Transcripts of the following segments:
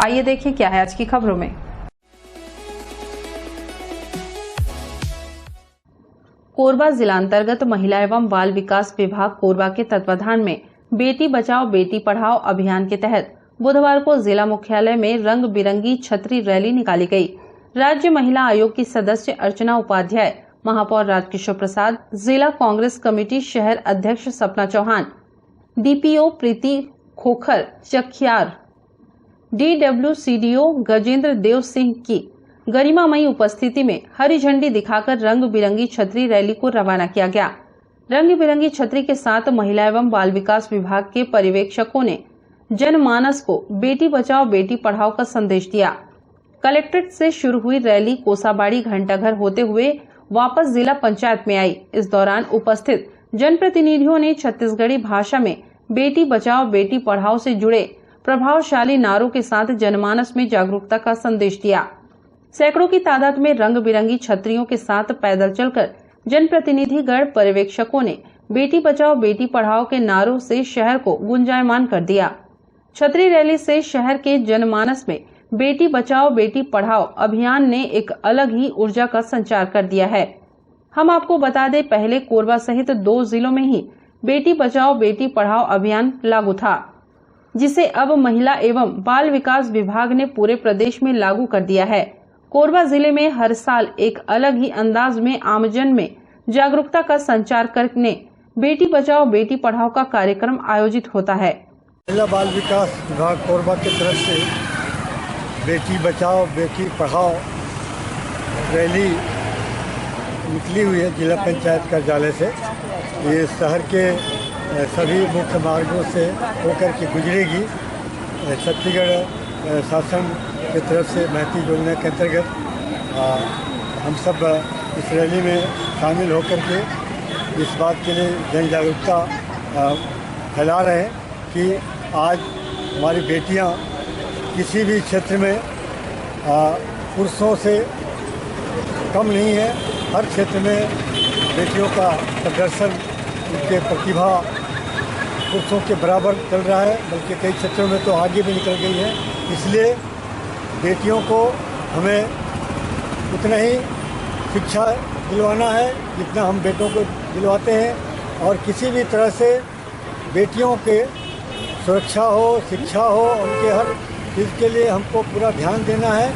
आइए देखिए क्या है आज की खबरों में। कोरबा जिला अंतर्गत महिला एवं बाल विकास विभाग कोरबा के तत्वाधान में बेटी बचाओ बेटी पढ़ाओ अभियान के तहत बुधवार को जिला मुख्यालय में रंग बिरंगी छतरी रैली निकाली गई। राज्य महिला आयोग की सदस्य अर्चना उपाध्याय, महापौर राजकिशोर प्रसाद, जिला कांग्रेस कमेटी शहर अध्यक्ष सपना चौहान, डीपीओ प्रीति खोखर चकियार, DWCDO गजेंद्र देव सिंह की गरिमामयी उपस्थिति में हरी झंडी दिखाकर रंग बिरंगी छतरी रैली को रवाना किया गया। रंग बिरंगी छतरी के साथ महिला एवं बाल विकास विभाग के पर्यवेक्षकों ने जनमानस को बेटी बचाओ बेटी पढ़ाओ का संदेश दिया। कलेक्ट्रेट से शुरू हुई रैली कोसाबाड़ी घंटाघर होते हुए वापस जिला पंचायत में आई। इस दौरान उपस्थित जनप्रतिनिधियों ने छत्तीसगढ़ी भाषा में बेटी बचाओ बेटी पढ़ाओ से जुड़े प्रभावशाली नारों के साथ जनमानस में जागरूकता का संदेश दिया। सैकड़ों की तादाद में रंग बिरंगी छतरियों के साथ पैदल चलकर जनप्रतिनिधिगण पर्यवेक्षकों ने बेटी बचाओ बेटी पढ़ाओ के नारों से शहर को गुंजायमान कर दिया। छतरी रैली से शहर के जनमानस में बेटी बचाओ बेटी पढ़ाओ अभियान ने एक अलग ही ऊर्जा का संचार कर दिया है। हम आपको बता दें, पहले कोरबा सहित 2 जिलों में ही बेटी बचाओ बेटी पढ़ाओ अभियान लागू था, जिसे अब महिला एवं बाल विकास विभाग ने पूरे प्रदेश में लागू कर दिया है। कोरबा जिले में हर साल एक अलग ही अंदाज में आमजन में जागरूकता का संचार करने बेटी बचाओ बेटी पढ़ाओ का कार्यक्रम आयोजित होता है। महिला बाल विकास विभाग कोरबा की तरफ से बेटी बचाओ बेटी पढ़ाओ रैली निकली हुई है जिला पंचायत कार्यालय से। ये शहर के सभी मुख्य मार्गों से होकर के गुजरेगी। छत्तीसगढ़ शासन की तरफ से महती योजना के अंतर्गत हम सब इस रैली में शामिल होकर के इस बात के लिए जन जागरूकता फैला रहे हैं कि आज हमारी बेटियां किसी भी क्षेत्र में पुरुषों से कम नहीं है। हर क्षेत्र में बेटियों का प्रदर्शन, उनके प्रतिभा पुरुषों के बराबर चल रहा है, बल्कि कई क्षेत्रों में तो आगे भी निकल गई है। इसलिए बेटियों को हमें उतना ही शिक्षा दिलवाना है जितना हम बेटों को दिलवाते हैं, और किसी भी तरह से बेटियों के सुरक्षा हो, शिक्षा हो, उनके हर चीज़ के लिए हमको पूरा ध्यान देना है।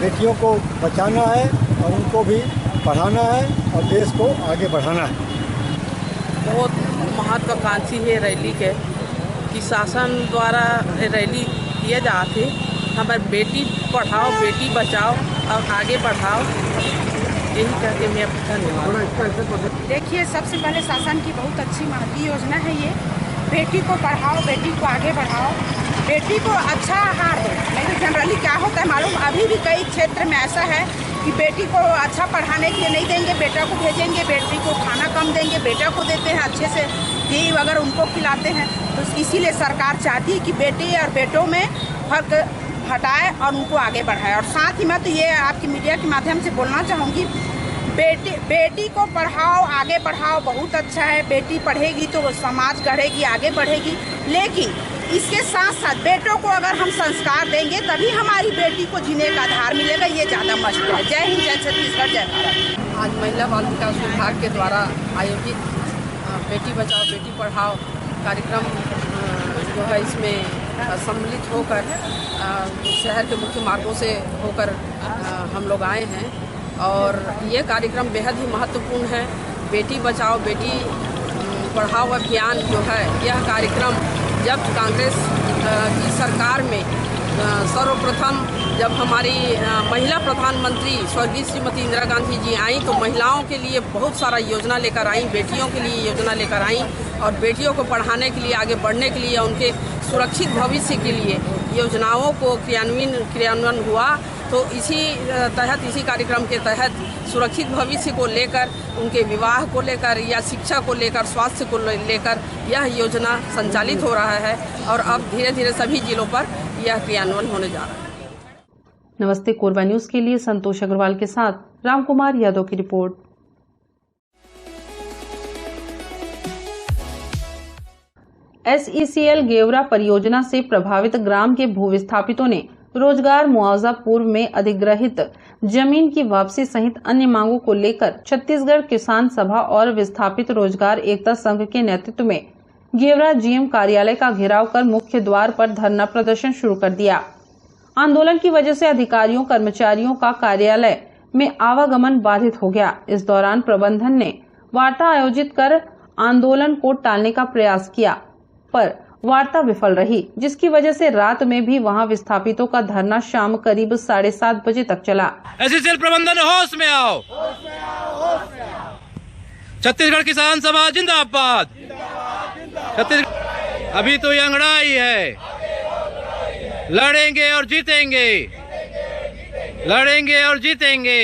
बेटियों को बचाना है और उनको भी पढ़ाना है और देश को आगे बढ़ाना है। बहुत महत्वाकांक्षी है रैली के कि शासन द्वारा रैली किए जाते हमारे बेटी पढ़ाओ बेटी बचाओ और आगे बढ़ाओ, यही करके मैं धन्यवाद। देखिए, सबसे पहले शासन की बहुत अच्छी महती योजना है ये। बेटी को पढ़ाओ बेटी को आगे बढ़ाओ। बेटी को अच्छा आहार है, नहीं तो जनरली क्या होता है मालूम, अभी भी कई क्षेत्र में ऐसा है कि बेटी को अच्छा पढ़ाने के लिए नहीं देंगे, बेटा को भेजेंगे, बेटी को खाना कम देंगे, बेटा को देते हैं अच्छे से घी वगैरह उनको खिलाते हैं। तो इसीलिए सरकार चाहती है कि बेटी और बेटों में फर्क हटाए और उनको आगे बढ़ाए। और साथ ही मैं तो ये आपकी मीडिया के माध्यम से बोलना चाहूँगी, बेटी को पढ़ाओ आगे बढ़ाओ बहुत अच्छा है। बेटी पढ़ेगी तो समाज गढ़ेगी, आगे बढ़ेगी, लेकिन इसके साथ साथ बेटों को अगर हम संस्कार देंगे तभी हमारी बेटी को जीने का आधार मिलेगा। ये ज़्यादा मशहूर है। जय हिंद, जय छत्तीसगढ़, जय भारत। आज महिला बाल विकास विभाग के द्वारा आयोजित बेटी बचाओ बेटी पढ़ाओ कार्यक्रम जो है, इसमें सम्मिलित होकर शहर के मुख्य मार्गों से होकर हम लोग आए हैं और ये कार्यक्रम बेहद ही महत्वपूर्ण है। बेटी बचाओ बेटी पढ़ाओ अभियान जो है, यह कार्यक्रम जब कांग्रेस की सरकार में सर्वप्रथम जब हमारी महिला प्रधानमंत्री स्वर्गीय श्रीमती इंदिरा गांधी जी आई तो महिलाओं के लिए बहुत सारा योजना लेकर आई, बेटियों के लिए योजना लेकर आई और बेटियों को पढ़ाने के लिए, आगे बढ़ने के लिए, उनके सुरक्षित भविष्य के लिए योजनाओं को क्रियान्वयन हुआ। तो इसी तहत, इसी कार्यक्रम के तहत सुरक्षित भविष्य को लेकर, उनके विवाह को लेकर या शिक्षा को लेकर, स्वास्थ्य को लेकर यह योजना संचालित हो रहा है और अब धीरे धीरे सभी जिलों पर यह क्रियान्वयन होने जा रहा है। नमस्ते कोरबा न्यूज के लिए संतोष अग्रवाल के साथ रामकुमार यादव की रिपोर्ट। SECL गेवरा परियोजना से प्रभावित ग्राम के भूविस्थापितों ने रोजगार मुआवजा पूर्व में अधिग्रहित जमीन की वापसी सहित अन्य मांगों को लेकर छत्तीसगढ़ किसान सभा और विस्थापित रोजगार एकता संघ के नेतृत्व में गेवरा जीएम कार्यालय का घेराव कर मुख्य द्वार पर धरना प्रदर्शन शुरू कर दिया। आंदोलन की वजह से अधिकारियों कर्मचारियों का कार्यालय में आवागमन बाधित हो गया। इस दौरान प्रबंधन ने वार्ता आयोजित कर आंदोलन को टालने का प्रयास किया, पर वार्ता विफल रही, जिसकी वजह से रात में भी वहां विस्थापितों का धरना शाम करीब 7:30 बजे तक चला। एसईसीएल प्रबंधन होश में आओ, छत्तीसगढ़ किसान सभा जिंदाबाद। छत्तीसगढ़ अभी तो ये अंगड़ाई है, लड़ेंगे और जीतेंगे, लड़ेंगे और जीतेंगे।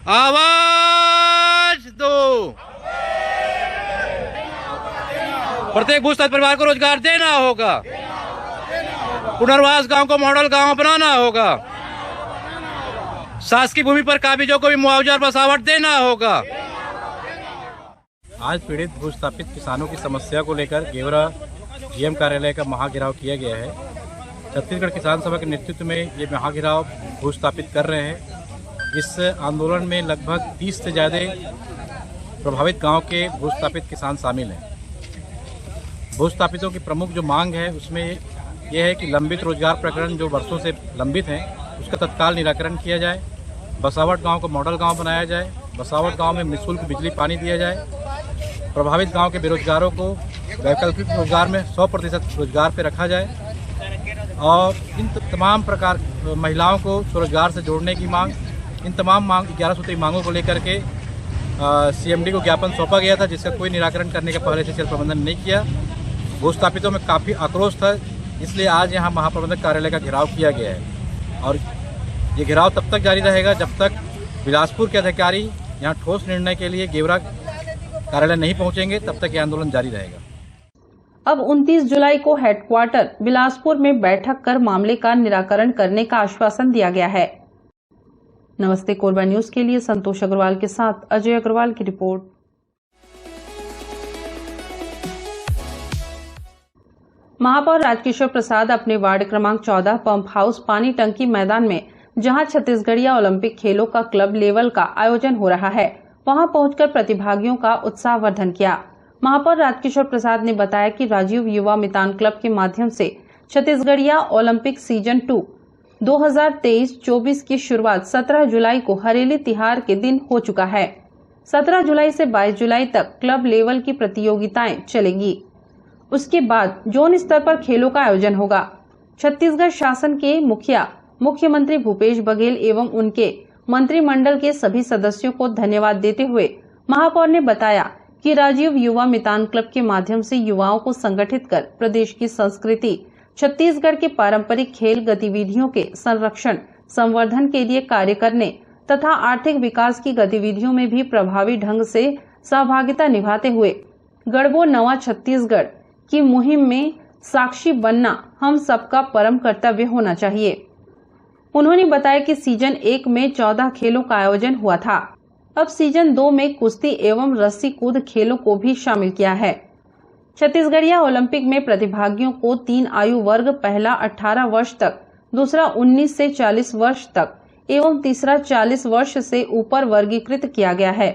आवाज दो। प्रत्येक भूस्थित परिवार को रोजगार देना होगा, पुनर्वास गांव को मॉडल गांव बनाना होगा, शासकीय भूमि पर काबिजों को भी मुआवजा और बसावट देना होगा। आज पीड़ित भूस्थापित किसानों की समस्या को लेकर गेवरा जीएम कार्यालय का महाघेराव किया गया है। छत्तीसगढ़ किसान सभा के नेतृत्व में ये महाघेराव भूस्थापित कर रहे हैं। इस आंदोलन में लगभग 30 से ज़्यादा प्रभावित गांव के भूस्थापित किसान शामिल हैं। भूस्थापितों की प्रमुख जो मांग है उसमें यह है कि लंबित रोजगार प्रकरण जो वर्षों से लंबित हैं उसका तत्काल निराकरण किया जाए, बसावट गांव को मॉडल गांव बनाया जाए, बसावट गांव में निःशुल्क बिजली पानी दिया जाए, प्रभावित गांव के बेरोजगारों को वैकल्पिक रोजगार में 100% रोजगार पर रखा जाए और इन तमाम प्रकार महिलाओं को स्वरोजगार से जोड़ने की मांग, इन तमाम मांग 11 सूत्री मांगों को लेकर के सीएमडी को ज्ञापन सौंपा गया था, जिसका कोई निराकरण करने का पहले से प्रबंधन नहीं किया। भूस्थापितों में काफ़ी आक्रोश था, इसलिए आज यहाँ महाप्रबंधक कार्यालय का घेराव किया गया है और ये घेराव तब तक जारी रहेगा जब तक बिलासपुर के अधिकारी यहाँ ठोस निर्णय के लिए गेवरा कार्यालय नहीं पहुँचेंगे, तब तक ये आंदोलन जारी रहेगा। अब 29 जुलाई को हेडक्वार्टर बिलासपुर में बैठक कर मामले का निराकरण करने का आश्वासन दिया गया है। नमस्ते कोरबा न्यूज के लिए संतोष अग्रवाल के साथ अजय अग्रवाल की रिपोर्ट। महापौर राजकिशोर प्रसाद अपने वार्ड क्रमांक 14 पंप हाउस पानी टंकी मैदान में, जहां छत्तीसगढ़िया ओलंपिक खेलों का क्लब लेवल का आयोजन हो रहा है, वहां पहुंचकर प्रतिभागियों का उत्साहवर्धन किया। महापौर राजकिशोर प्रसाद ने बताया कि राजीव युवा मितान क्लब के माध्यम से छत्तीसगढ़िया ओलंपिक सीजन 2 2023-24 की शुरुआत 17 जुलाई को हरेली तिहार के दिन हो चुका है। 17 जुलाई से 22 जुलाई तक क्लब लेवल की प्रतियोगिताएं चलेगी। उसके बाद जोन स्तर पर खेलों का आयोजन होगा। छत्तीसगढ़ शासन के मुखिया मुख्यमंत्री भूपेश बघेल एवं उनके मंत्रिमंडल के सभी सदस्यों को धन्यवाद देते हुए महापौर ने बताया कि राजीव युवा मितान क्लब के माध्यम से युवाओं को संगठित कर प्रदेश की संस्कृति, छत्तीसगढ़ के पारंपरिक खेल गतिविधियों के संरक्षण संवर्धन के लिए कार्य करने तथा आर्थिक विकास की गतिविधियों में भी प्रभावी ढंग से सहभागिता निभाते हुए गढ़बो नवा छत्तीसगढ़ की मुहिम में साक्षी बनना हम सबका परम कर्तव्य होना चाहिए। उन्होंने बताया कि सीजन 1 में 14 खेलों का आयोजन हुआ था। अब सीजन 2 में कुश्ती एवं रस्सी कूद खेलों को भी शामिल किया है। छत्तीसगढ़िया ओलंपिक में प्रतिभागियों को 3 आयु वर्ग, पहला 18 वर्ष तक, दूसरा 19 से 40 वर्ष तक एवं तीसरा 40 वर्ष से ऊपर वर्गीकृत किया गया है।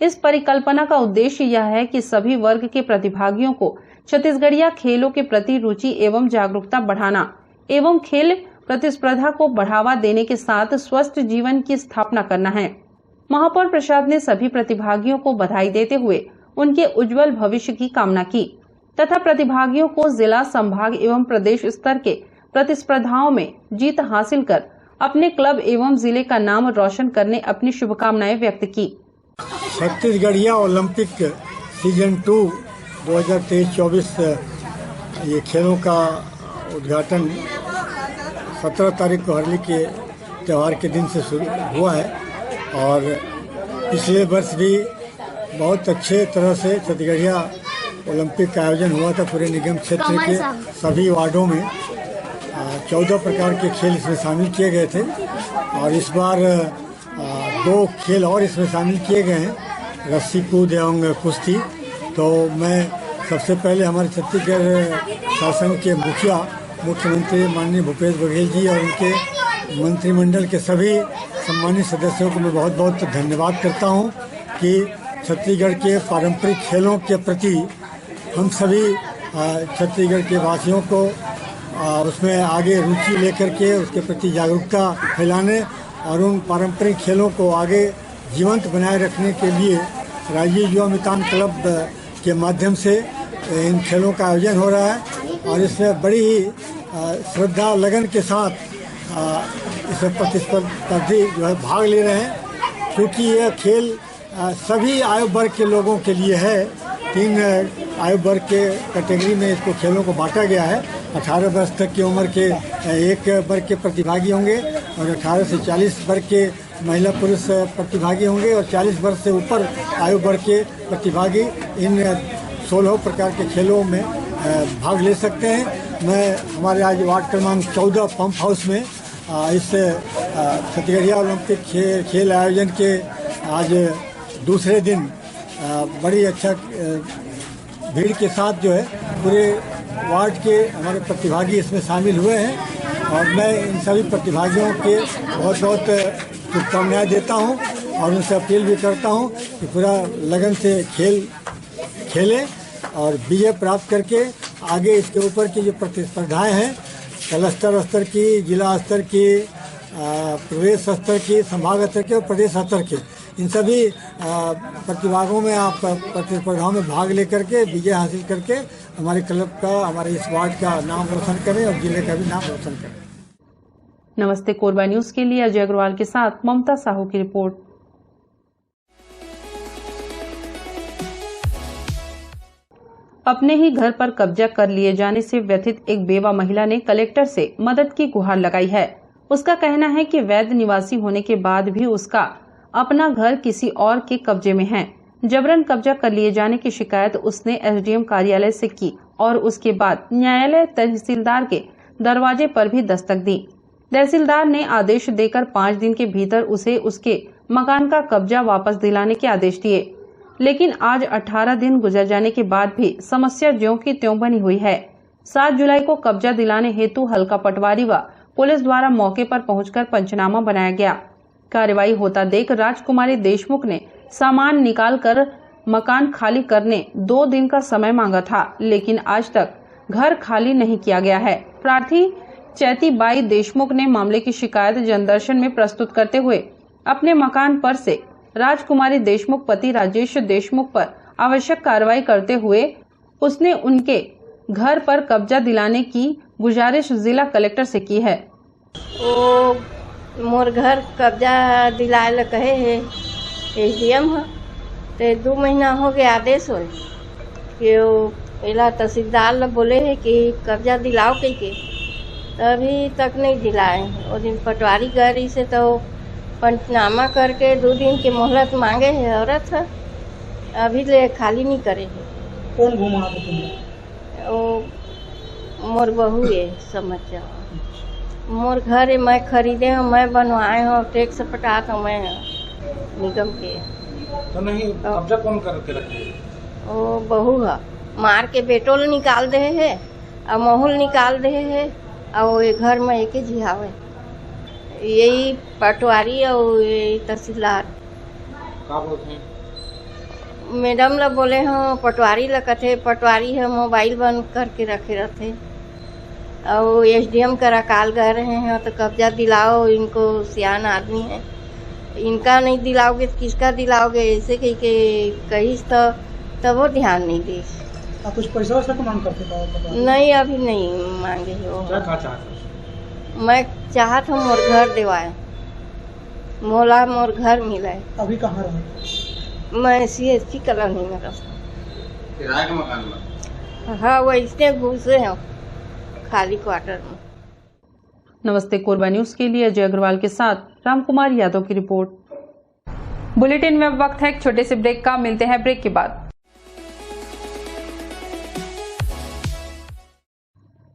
इस परिकल्पना का उद्देश्य यह है कि सभी वर्ग के प्रतिभागियों को छत्तीसगढ़िया खेलों के प्रति रुचि एवं जागरूकता बढ़ाना एवं खेल प्रतिस्पर्धा को बढ़ावा देने के साथ स्वस्थ जीवन की स्थापना करना है। महापौर प्रसाद ने सभी प्रतिभागियों को बधाई देते हुए उनके उज्जवल भविष्य की कामना की तथा प्रतिभागियों को जिला, संभाग एवं प्रदेश स्तर के प्रतिस्पर्धाओं में जीत हासिल कर अपने क्लब एवं जिले का नाम रोशन करने अपनी शुभकामनाएं व्यक्त की। छत्तीसगढ़िया ओलंपिक सीजन 2 2023-24 ये खेलों का उद्घाटन 17 तारीख को हरली के त्यौहार के दिन से शुरू हुआ है और पिछले वर्ष भी बहुत अच्छे तरह से छत्तीसगढ़िया ओलंपिक का आयोजन हुआ था। पूरे निगम क्षेत्र के सभी वार्डों में 14 प्रकार के खेल इसमें शामिल किए गए थे और इस बार 2 खेल और इसमें शामिल किए गए हैं, रस्सी कूद एवं कुश्ती। तो मैं सबसे पहले हमारे छत्तीसगढ़ शासन के मुखिया मुख्यमंत्री माननीय भूपेश बघेल जी और उनके मंत्रिमंडल के सभी सम्मानित सदस्यों को मैं बहुत बहुत धन्यवाद करता हूं कि छत्तीसगढ़ के पारंपरिक खेलों के प्रति हम सभी छत्तीसगढ़ के वासियों को उसमें आगे रुचि लेकर के उसके प्रति जागरूकता फैलाने और उन पारंपरिक खेलों को आगे जीवंत बनाए रखने के लिए राज्य युवा मितान क्लब के माध्यम से इन खेलों का आयोजन हो रहा है और इसमें बड़ी ही श्रद्धा लगन के साथ इसमें प्रतिस्पर्धी जो है भाग ले रहे हैं, क्योंकि यह खेल सभी आयु वर्ग के लोगों के लिए है। 3 आयु वर्ग के कैटेगरी में इसको खेलों को बांटा गया है। 18 वर्ष तक की उम्र के एक वर्ग के प्रतिभागी होंगे और 18 से 40 वर्ग के महिला पुरुष प्रतिभागी होंगे और 40 वर्ष से ऊपर आयु वर्ग के प्रतिभागी इन 16 प्रकार के खेलों में भाग ले सकते हैं। मैं हमारे आज वार्ड क्रमांक 14 पंप हाउस में इस छत्तीसगढ़िया ओलंपिक खेल आयोजन के आज दूसरे दिन बड़ी अच्छा भीड़ के साथ जो है पूरे वार्ड के हमारे प्रतिभागी इसमें शामिल हुए हैं और मैं इन सभी प्रतिभागियों के बहुत बहुत शुभकामनाएं देता हूं और उनसे अपील भी करता हूं कि पूरा लगन से खेलें और विजय प्राप्त करके आगे इसके ऊपर की जो प्रतिस्पर्धाएं हैं क्लस्टर स्तर की, जिला स्तर की, प्रदेश स्तर की, संभाग स्तर की और प्रदेश स्तर की, इन सभी प्रतिभागों में आप प्रतिस्पर्धाओं में भाग लेकर के विजय हासिल करके हमारे क्लब का, हमारे इस वार्ड का नाम रोशन करें और जिले का भी नाम रोशन करें। नमस्ते कोरबा न्यूज के लिए अजय अग्रवाल के साथ ममता साहू की रिपोर्ट। अपने ही घर पर कब्जा कर लिए जाने से व्यथित एक बेवा महिला ने कलेक्टर से मदद की गुहार लगाई है। उसका कहना है कि वैध निवासी होने के बाद भी उसका अपना घर किसी और के कब्जे में है। जबरन कब्जा कर लिए जाने की शिकायत उसने एसडीएम कार्यालय से की और उसके बाद न्यायालय तहसीलदार के दरवाजे पर भी दस्तक दी। तहसीलदार ने आदेश देकर 5 दिन के भीतर उसे उसके मकान का कब्जा वापस दिलाने के आदेश दिए, लेकिन आज 18 दिन गुजर जाने के बाद भी समस्या ज्यों की त्यों बनी हुई है। 7 जुलाई को कब्जा दिलाने हेतु हल्का पटवारी व पुलिस द्वारा मौके पर पहुंचकर पंचनामा बनाया गया। कार्रवाई होता देख राजकुमारी देशमुख ने सामान निकालकर मकान खाली करने 2 दिन का समय मांगा था, लेकिन आज तक घर खाली नहीं किया गया है। प्रार्थी चैतीबाई देशमुख ने मामले की शिकायत जनदर्शन में प्रस्तुत करते हुए अपने मकान पर से राजकुमारी देशमुख पति राजेश देशमुख पर आवश्यक कार्रवाई करते हुए उसने उनके घर पर कब्जा दिलाने की गुजारिश जिला कलेक्टर से की है। मोर घर कब्जा दिलाए ला कहे है एसडीएम है, ते 2 महीना हो गया आदेश हो कि एला तहसीलदार ला बोले है कि कब्जा दिलाओ के अभी तक नहीं दिलाए। वो दिन पटवारी गई से तो पंचनामा करके 2 दिन की मोहलत मांगे है औरत है, अभी ले खाली नहीं करे है। कौन घुमा तुम्हें? वो मोर बहू है, समझ जाओ। मोर घर है, मैं खरीदे हूँ, मैं बनवाए हूँ, टैक्स पटात हूँ मैं निगम के। तो नहीं कब्जा कौन करके रखे? वो बहू है, मार के बेटोल निकाल दे है और महूल निकाल दे है और ये घर में एक ही जिहावे। यही पटवारी और यही तहसीलदार का बोलते हैं? मैडम ला बोले हैं पटवारी ला कथे पटवारी है मोबाइल बंद करके रखे रहते और एसडीएम का अकाल गए रहे हैं तो कब्जा दिलाओ, इनको सियान आदमी है, इनका नहीं दिलाओगे तो किसका दिलाओगे, ऐसे कहीं तो वो ध्यान नहीं दी। कुछ पैसा वैसा तो मांग करते थे? नहीं, अभी नहीं मांगे हो। क्या चाहते? मैं चाहत हूँ मोर घर दिवाए, मोला मोर घर मिले। अभी कहाँ रहे? मैं CSC कॉलोनी में रहता। किराए के मकान में? हाँ, वैसे घुसे हैं खाली क्वार्टर में। नमस्ते कोरबा न्यूज के लिए अजय अग्रवाल के साथ रामकुमार यादव की रिपोर्ट। बुलेटिन में वक्त है एक छोटे से ब्रेक का, मिलते हैं ब्रेक के बाद।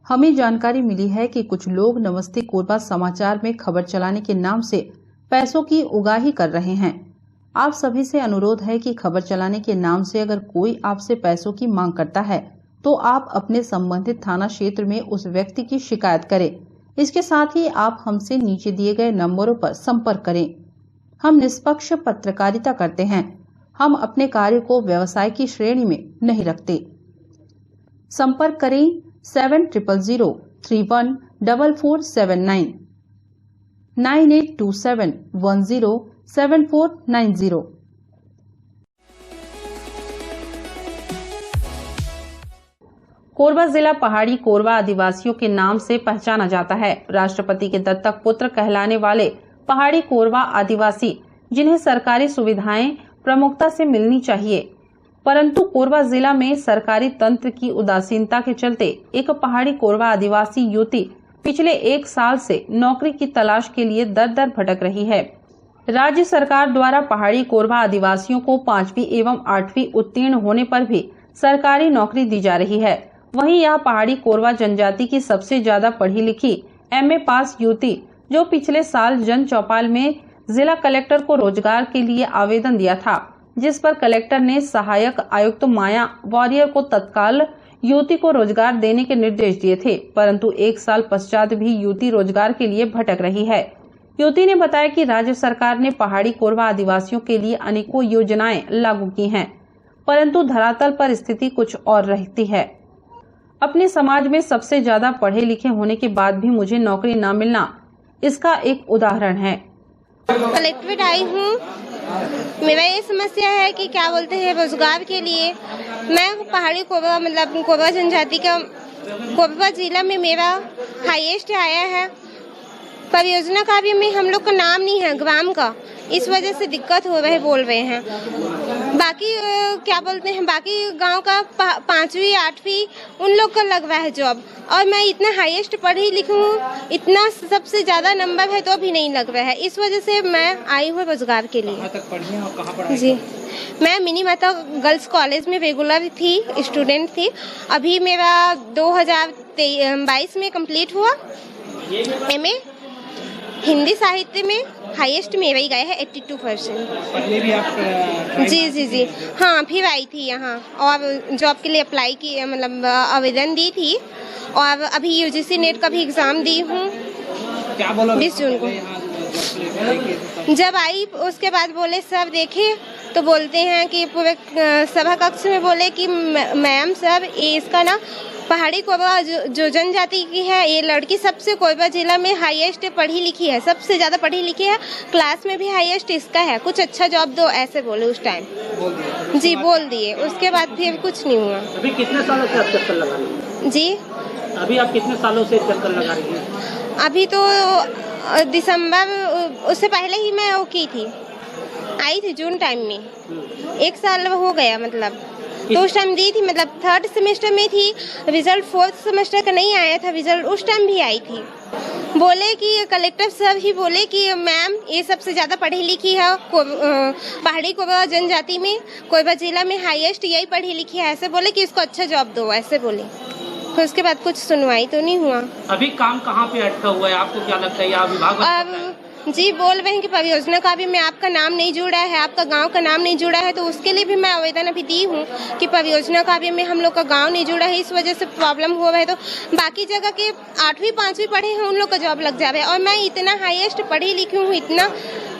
हमें जानकारी मिली है कि कुछ लोग नमस्ते कोरबा समाचार में खबर चलाने के नाम से पैसों की उगाही कर रहे हैं। आप सभी से अनुरोध है कि खबर चलाने के नाम से अगर कोई आपसे पैसों की मांग करता है तो आप अपने संबंधित थाना क्षेत्र में उस व्यक्ति की शिकायत करें। इसके साथ ही आप हमसे नीचे दिए गए नंबरों पर संपर्क करें। हम निष्पक्ष पत्रकारिता करते हैं। हम अपने कार्य को व्यवसाय की श्रेणी में नहीं रखते। संपर्क करें 7000314479 9827107490। कोरबा जिला पहाड़ी कोरबा आदिवासियों के नाम से पहचाना जाता है। राष्ट्रपति के दत्तक पुत्र कहलाने वाले पहाड़ी कोरबा आदिवासी, जिन्हें सरकारी सुविधाएं प्रमुखता से मिलनी चाहिए, परंतु कोरबा जिला में सरकारी तंत्र की उदासीनता के चलते एक पहाड़ी कोरबा आदिवासी युवती पिछले 1 साल से नौकरी की तलाश के लिए दर दर भटक रही है। राज्य सरकार द्वारा पहाड़ी कोरबा आदिवासियों को 5वीं एवं 8वीं उत्तीर्ण होने पर भी सरकारी नौकरी दी जा रही है। वहीं यह पहाड़ी कोरबा जनजाति की सबसे ज्यादा पढ़ी लिखी MA पास युवती, जो पिछले साल जन चौपाल में जिला कलेक्टर को रोजगार के लिए आवेदन दिया था, जिस पर कलेक्टर ने सहायक आयुक्त माया वॉरियर को तत्काल युवती को रोजगार देने के निर्देश दिए थे, परंतु 1 साल पश्चात भी युवती रोजगार के लिए भटक रही है। युवती ने बताया कि राज्य सरकार ने पहाड़ी कोरबा आदिवासियों के लिए अनेकों योजनाएं लागू की हैं, परंतु धरातल पर स्थिति कुछ और रहती है। अपने समाज में सबसे ज्यादा पढ़े लिखे होने के बाद भी मुझे नौकरी न मिलना इसका एक उदाहरण है। कलेक्ट्रेट आई हूँ। मेरा ये समस्या है कि क्या बोलते हैं, रोजगार के लिए मैं पहाड़ी कोरबा मतलब कोरबा जनजाति का कोरबा जिला में मेरा हाईएस्ट आया है। परियोजना कार्य में हम लोग का नाम नहीं है ग्राम का, इस वजह से दिक्कत हो रहे बोल रहे हैं। बाकी क्या बोलते हैं, बाकी गांव का 5वीं 8वीं उन लोग का लग रहा है जॉब, और मैं इतना हाईएस्ट पढ़ी लिखी हूँ, इतना सबसे ज्यादा नंबर है तो भी नहीं लग रहा है। इस वजह से मैं आई हूँ रोजगार के लिए। कहाँ तक पढ़ी हैं और कहाँ पढ़ाई? जी, मैं मिनी माता गर्ल्स कॉलेज में रेगुलर थी, स्टूडेंट थी। अभी मेरा 2022 में कंप्लीट हुआ। MA हिंदी साहित्य में हाईएस्ट मेरा ही गया है 82%। पहले भी आप जी हाँ, फिर आई थी यहाँ और जॉब के लिए अप्लाई की, मतलब आवेदन दी थी, और अभी UGC नेट का भी एग्जाम दी हूँ। क्या बोला 20 जून को जब आई, उसके बाद बोले सर देखे तो बोलते हैं कि पूरे सभा कक्ष में बोले कि मैम सर ये इसका ना पहाड़ी कोरबा जो जनजाति की है, ये लड़की सबसे कोरबा जिला में हाईएस्ट पढ़ी लिखी है, सबसे ज्यादा पढ़ी लिखी है, क्लास में भी हाईएस्ट इसका है, कुछ अच्छा जॉब दो, ऐसे बोले उस टाइम। जी बोल दिए, उसके बाद फिर कुछ नहीं हुआ। अभी कितने सालों से आप चक्कर लगा रही हैं? जी अभी आप कितने सालों से चक्कर लगा रही हैं? अभी तो दिसंबर, उससे पहले ही मैं वो की थी, आई थी जून टाइम में, 1 साल हो गया मतलब। तो उस टाइम दी थी, मतलब 3rd सेमेस्टर में थी, रिजल्ट 4th सेमेस्टर का नहीं आया था रिजल्ट, उस टाइम भी आई थी। बोले कि कलेक्टर साहब ही बोले कि मैम ये सबसे ज़्यादा पढ़ी लिखी है पहाड़ी कोरबा जनजाति में, कोरबा जिला में हाईएस्ट यही पढ़ी लिखी है, ऐसे बोले कि इसको अच्छा जॉब दो, ऐसे बोले। फिर उसके बाद कुछ सुनवाई तो नहीं हुआ। अभी काम कहाँ पे अटका हुआ है, आपको क्या लगता है? यहाँ विभाग अब जी बोल रहे हैं कि परियोजना का भी में आपका नाम नहीं जुड़ा है, आपका गांव का नाम नहीं जुड़ा है, तो उसके लिए भी मैं आवेदन अभी दी हूँ कि परियोजना का भी में हम लोग का गांव नहीं जुड़ा है, इस वजह से प्रॉब्लम हो रहा है। तो बाकी जगह के 8वीं 5वीं पढ़े हैं उन लोग का जॉब लग जा रहा है, और मैं इतना हाईएस्ट पढ़ी लिखी हूँ, इतना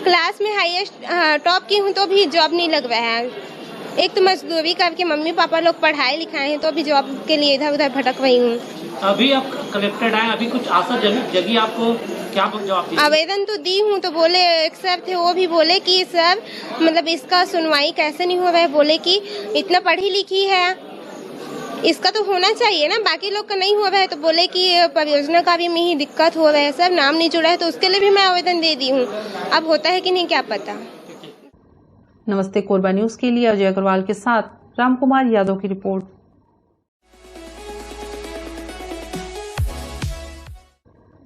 क्लास में हाईएस्ट टॉप की हूँ, तो भी जॉब नहीं लग रहा है। एक तो मजदूरी करके मम्मी पापा लोग पढ़ाए लिखाए हैं, तो अभी जॉब के लिए इधर उधर भटक रही हूँ। अभी आप कलेक्टेड आए, अभी कुछ आशा जगी आपको, क्या जवाब दिया? आवेदन तो दी हूँ, तो बोले एक सर थे वो भी बोले कि सर मतलब इसका सुनवाई कैसे नहीं हो रहा है, बोले कि इतना पढ़ी लिखी है, इसका तो होना चाहिए ना, बाकी लोग का नहीं हो रहा है। तो बोले कि परियोजना का भी में ही दिक्कत हो रहा है सर, नाम नहीं जुड़ा है, तो उसके लिए भी मैं आवेदन दे दी हूँ, अब होता है कि नहीं क्या पता। नमस्ते कोरबा न्यूज के लिए अजय अग्रवाल के साथ रामकुमार यादव की रिपोर्ट।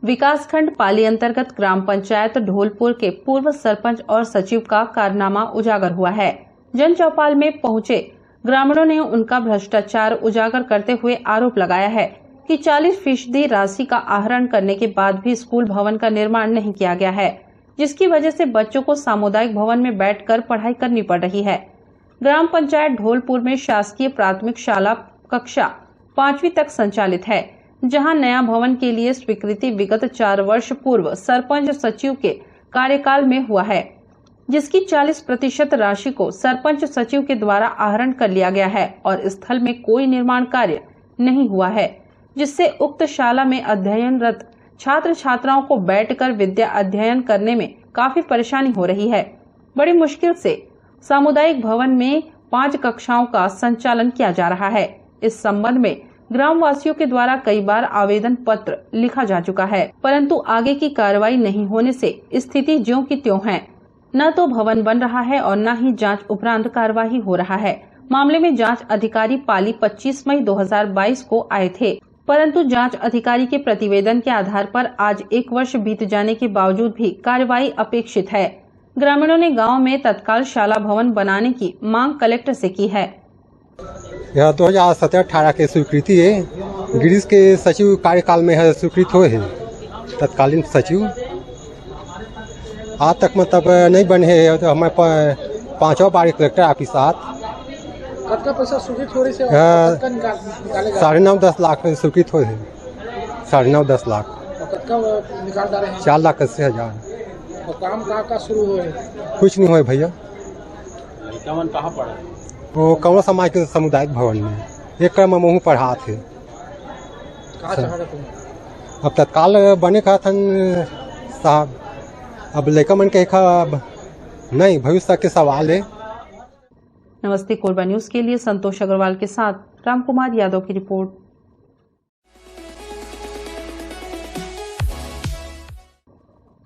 विकासखंड पाली अंतर्गत ग्राम पंचायत ढोलपुर के पूर्व सरपंच और सचिव का कारनामा उजागर हुआ है। जन चौपाल में पहुंचे ग्रामीणों ने उनका भ्रष्टाचार उजागर करते हुए आरोप लगाया है कि 40% राशि का आहरण करने के बाद भी स्कूल भवन का निर्माण नहीं किया गया है, जिसकी वजह से बच्चों को सामुदायिक भवन में बैठकर पढ़ाई करनी पड़ रही है। ग्राम पंचायत ढोलपुर में शासकीय प्राथमिक शाला कक्षा 5वीं तक संचालित है, जहां नया भवन के लिए स्वीकृति विगत 4 वर्ष पूर्व सरपंच सचिव के कार्यकाल में हुआ है, जिसकी 40% राशि को सरपंच सचिव के द्वारा आहरण कर लिया गया है और स्थल में कोई निर्माण कार्य नहीं हुआ है, जिससे उक्त शाला में अध्ययनरत छात्र छात्राओं को बैठकर विद्या अध्ययन करने में काफी परेशानी हो रही है। बड़ी मुश्किल से सामुदायिक भवन में 5 कक्षाओं का संचालन किया जा रहा है। इस संबंध में ग्रामवासियों के द्वारा कई बार आवेदन पत्र लिखा जा चुका है, परंतु आगे की कार्रवाई नहीं होने से स्थिति ज्यों की त्यों है। न तो भवन बन रहा है और न ही जांच उपरांत कार्यवाही हो रहा है। मामले में जांच अधिकारी पाली 25 मई 2022 को आए थे, परंतु जांच अधिकारी के प्रतिवेदन के आधार पर आज 1 वर्ष बीत जाने के बावजूद भी कार्रवाई अपेक्षित है। ग्रामीणों ने गांव में तत्काल शाला भवन बनाने की मांग कलेक्टर से की है। यह 2017-18 के स्वीकृति है, गिरीश के सचिव कार्यकाल में है स्वीकृत हुए है तत्कालीन सचिव। आज तक मतलब नहीं बने है, तो हमारे 5वां बार कलेक्टर ऑफिस साथ कतका पैसा स्वीकृत हो रही से 9.5-10 लाख में स्वीकृत हुए है। 9.5-10 लाख निकाल डाले हैं 4 लाख 80,000। और काम कहाँ शुरू हुए? कुछ नहीं हुए भैया। कहाँ पढ़ा? वो कौन समाज के सामुदायिक भवन में एक क्रम में पढ़ा थे। अब तत्काल बने का था साहब, अब लेकर मन के नहीं, भविष्य के सवाल है। नमस्ते कोरबा न्यूज के लिए संतोष अग्रवाल के साथ रामकुमार यादव की रिपोर्ट।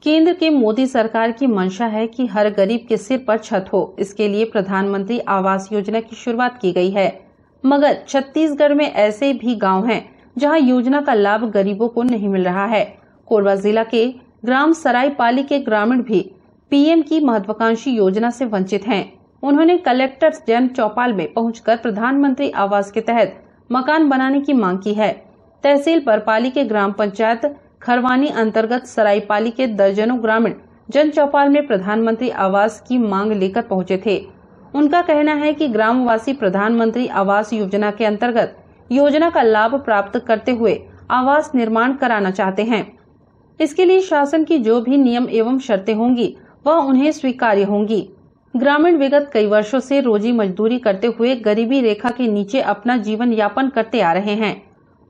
केंद्र के मोदी सरकार की मंशा है कि हर गरीब के सिर पर छत हो। इसके लिए प्रधानमंत्री आवास योजना की शुरुआत की गई है, मगर छत्तीसगढ़ में ऐसे भी गांव हैं जहां योजना का लाभ गरीबों को नहीं मिल रहा है। कोरबा जिला के ग्राम सरायपाली के ग्रामीण भी पीएम की महत्वाकांक्षी योजना से वंचित हैं। उन्होंने कलेक्टर जन चौपाल में पहुंचकर प्रधानमंत्री आवास के तहत मकान बनाने की मांग की है। तहसील बरपाली के ग्राम पंचायत खरवानी अंतर्गत सरायपाली के दर्जनों ग्रामीण जन चौपाल में प्रधानमंत्री आवास की मांग लेकर पहुंचे थे। उनका कहना है कि ग्रामवासी प्रधानमंत्री आवास योजना के अंतर्गत योजना का लाभ प्राप्त करते हुए आवास निर्माण कराना चाहते हैं। इसके लिए शासन की जो भी नियम एवं शर्तें होंगी वह उन्हें स्वीकार्य होंगी। ग्रामीण विगत कई वर्षों से रोजी मजदूरी करते हुए गरीबी रेखा के नीचे अपना जीवन यापन करते आ रहे हैं।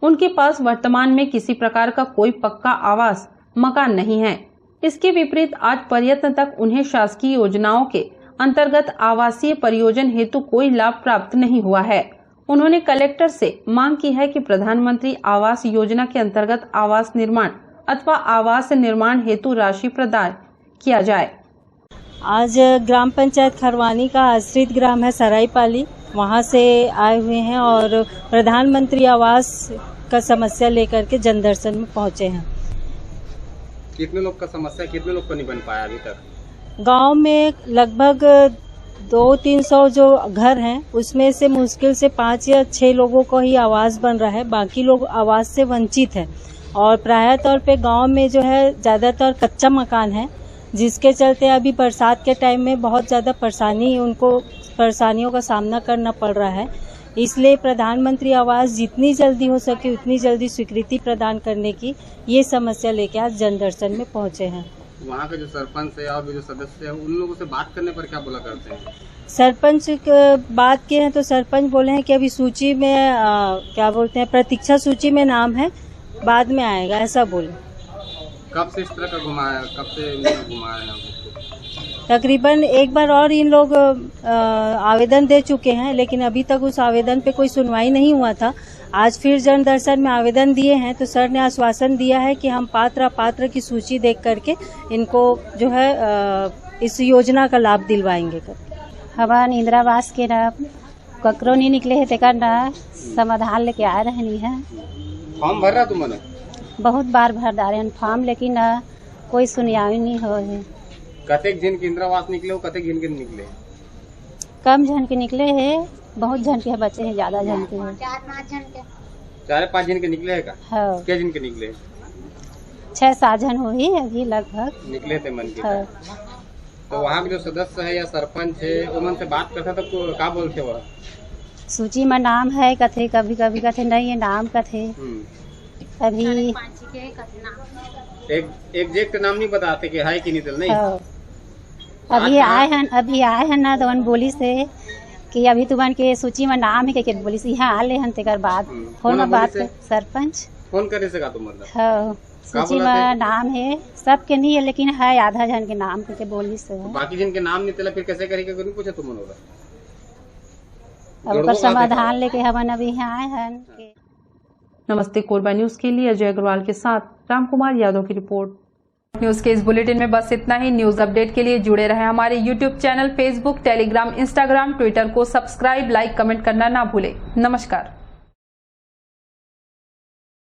उनके पास वर्तमान में किसी प्रकार का कोई पक्का आवास मकान नहीं है। इसके विपरीत आज पर्यटन तक उन्हें शासकीय योजनाओं के अंतर्गत आवासीय परियोजन हेतु कोई लाभ प्राप्त नहीं हुआ है। उन्होंने कलेक्टर से मांग की है कि प्रधानमंत्री आवास योजना के अंतर्गत आवास निर्माण अथवा आवास निर्माण हेतु राशि प्रदान किया जाए। आज ग्राम पंचायत खरवानी का आश्रित ग्राम है सरायपाली, वहां से आए हुए हैं और प्रधानमंत्री आवास का समस्या लेकर के जन दर्शन में पहुंचे हैं। कितने लोग का समस्या, कितने लोग को नहीं बन पाया अभी तक? गांव में लगभग 200-300 जो घर हैं उसमें से मुश्किल से 5 या 6 लोगों को ही आवास बन रहा है, बाकी लोग आवास से वंचित हैं। और प्राय तौर पे गांव में जो है ज्यादातर कच्चा मकान है, जिसके चलते अभी बरसात के टाइम में बहुत ज्यादा परेशानियों का सामना करना पड़ रहा है। इसलिए प्रधानमंत्री आवास जितनी जल्दी हो सके उतनी जल्दी स्वीकृति प्रदान करने की ये समस्या लेके आज जन दर्शन में पहुंचे हैं। वहाँ के जो सरपंच है और भी जो सदस्य है उन लोगों से बात करने पर क्या बोला करते हैं? सरपंच बात किए हैं तो सरपंच बोले हैं कि अभी सूची में क्या बोलते हैं, प्रतीक्षा सूची में नाम है, बाद में आएगा, ऐसा बोले। कब से इस तरह का घुमाया, कब से घुमाया है? तकरीबन एक बार और इन लोग आवेदन दे चुके हैं, लेकिन अभी तक उस आवेदन पे कोई सुनवाई नहीं हुआ था। आज फिर जन दर्शन में आवेदन दिए हैं तो सर ने आश्वासन दिया है कि हम पात्र की सूची देख करके इनको जो है इस योजना का लाभ दिलवाएंगे। हमार इंदिरावास के ना ककरो नहीं निकले है, तेकर ना समाधान लेके आ रहनी है। फॉर्म भर रहा तुमने? बहुत बार भर डाले हैं फॉर्म, लेकिन कोई सुनवाई नहीं हो है। कतेक जन के इंदिरावास निकले हो, कतेक जन के निकले? कम जन के निकले है, बहुत जन के बच्चे हैं, ज्यादा जन के हैं। 4-5 जन के निकले है का? हाँ। क्या जन के निकले? 6-7 जन हो ही अभी लगभग निकले थे मन के। हाँ। तो वहाँ के जो सदस्य है या सरपंच है उनसे बात करता तो क्या बोलते वह? सूची में नाम है कथे, कभी कभी कथे नहीं है नाम कथे। अभी एग्जैक्ट नाम नहीं बताते कि है कि नहीं तो नहीं। अभी आए हैं ना तो वन बोली से कि अभी तुमन के सूची में नाम है के बोली से यहाँ आले हन तेकर बाद फोन में बात सरपंच फोन करे से का तुम मतलब हाँ सूची में नाम है सबके नहीं है लेकिन है आधा जन के नाम के बोली से बाकी जिनके नाम नहीं तेला फिर कैसे करेगा नहीं पूछा तुम होगा अब समाधान लेके हम अभी यहाँ आए हैं। नमस्ते कोरबा न्यूज के लिए अजय अग्रवाल के साथ रामकुमार यादव की रिपोर्ट। न्यूज के इस बुलेटिन में बस इतना ही। न्यूज अपडेट के लिए जुड़े रहें हमारे YouTube channel, Facebook, Telegram, Instagram, Twitter को सब्सक्राइब, लाइक, कमेंट करना ना भूलें। नमस्कार।